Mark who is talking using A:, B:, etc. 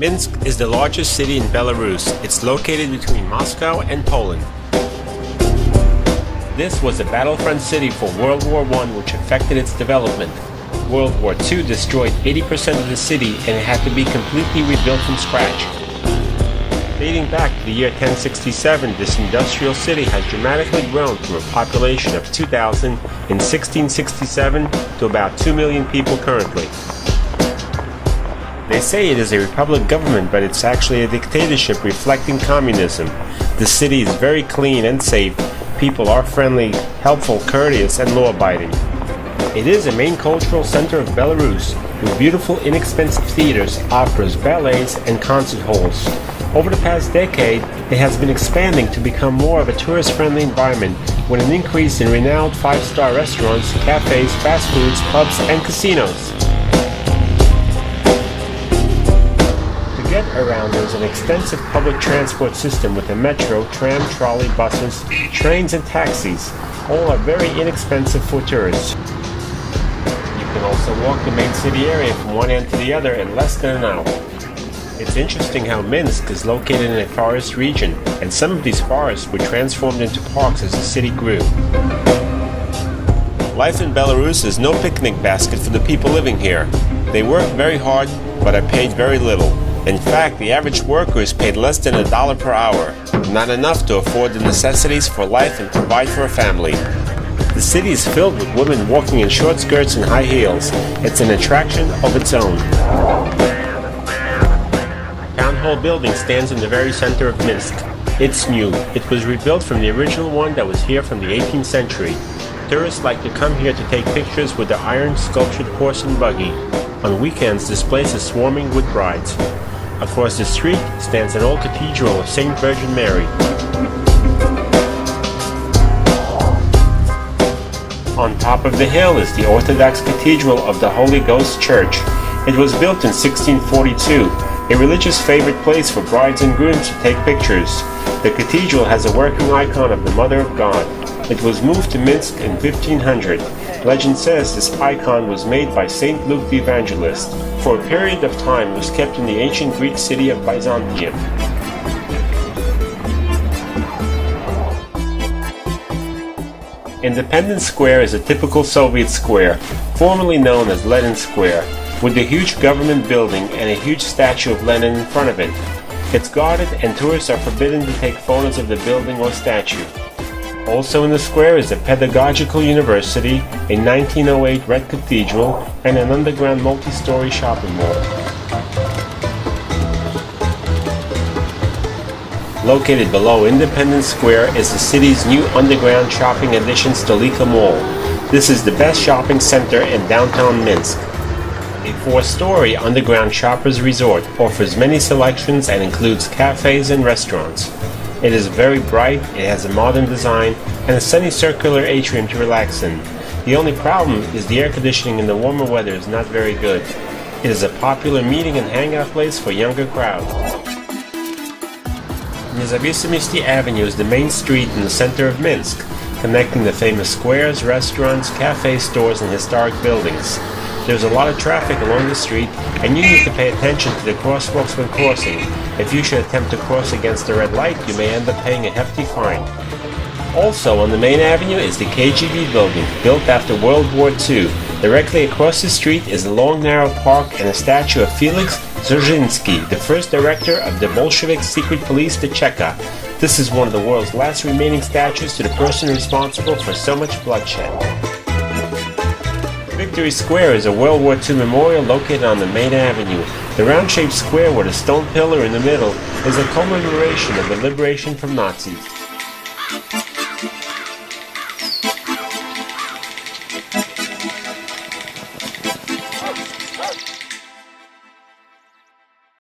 A: Minsk is the largest city in Belarus. It's located between Moscow and Poland. This was a battlefront city for World War I, which affected its development. World War II destroyed 80% of the city and it had to be completely rebuilt from scratch. Dating back to the year 1067, this industrial city has dramatically grown from a population of 2,000 in 1667 to about 2 million people currently. They say it is a republic government, but it's actually a dictatorship reflecting communism. The city is very clean and safe. People are friendly, helpful, courteous, and law-abiding. It is a main cultural center of Belarus, with beautiful, inexpensive theaters, operas, ballets, and concert halls. Over the past decade, it has been expanding to become more of a tourist-friendly environment, with an increase in renowned five-star restaurants, cafes, fast foods, pubs, and casinos. To get around, there's an extensive public transport system with a metro, tram, trolley, buses, trains, and taxis. All are very inexpensive for tourists. You can also walk the main city area from one end to the other in less than an hour. It's interesting how Minsk is located in a forest region, and some of these forests were transformed into parks as the city grew. Life in Belarus is no picnic basket for the people living here. They work very hard, but are paid very little. In fact, the average worker is paid less than $1 per hour, not enough to afford the necessities for life and provide for a family. The city is filled with women walking in short skirts and high heels. It's an attraction of its own. Town Hall building stands in the very center of Minsk. It's new. It was rebuilt from the original one that was here from the 18th century. Tourists like to come here to take pictures with the iron sculptured horse and buggy. On weekends, this place is swarming with brides. Across the street stands an old cathedral of St. Virgin Mary. On top of the hill is the Orthodox Cathedral of the Holy Ghost Church. It was built in 1642, a religious favorite place for brides and grooms to take pictures. The cathedral has a working icon of the Mother of God. It was moved to Minsk in 1500. Legend says this icon was made by Saint Luke the Evangelist. For a period of time it was kept in the ancient Greek city of Byzantium. Independence Square is a typical Soviet square, formerly known as Lenin Square, with a huge government building and a huge statue of Lenin in front of it. It's guarded and tourists are forbidden to take photos of the building or statue. Also in the square is a pedagogical university, a 1908 red cathedral, and an underground multi-story shopping mall. Located below Independence Square is the city's new underground shopping addition, Stolika Mall. This is the best shopping center in downtown Minsk. A 4-story underground shoppers resort offers many selections and includes cafes and restaurants. It is very bright, it has a modern design, and a semicircular atrium to relax in. The only problem is the air conditioning in the warmer weather is not very good. It is a popular meeting and hangout place for younger crowds. Независимости Avenue is the main street in the center of Minsk, connecting the famous squares, restaurants, cafes, stores, and historic buildings. There's a lot of traffic along the street, and you need to pay attention to the crosswalks when crossing. If you should attempt to cross against the red light, you may end up paying a hefty fine. Also on the main avenue is the KGB building, built after World War II. Directly across the street is a long narrow park and a statue of Felix Dzerzhinsky, the first director of the Bolshevik secret police, the Cheka. This is one of the world's last remaining statues to the person responsible for so much bloodshed. Victory Square is a World War II memorial located on the main avenue. The round-shaped square with a stone pillar in the middle is a commemoration of the liberation from Nazis.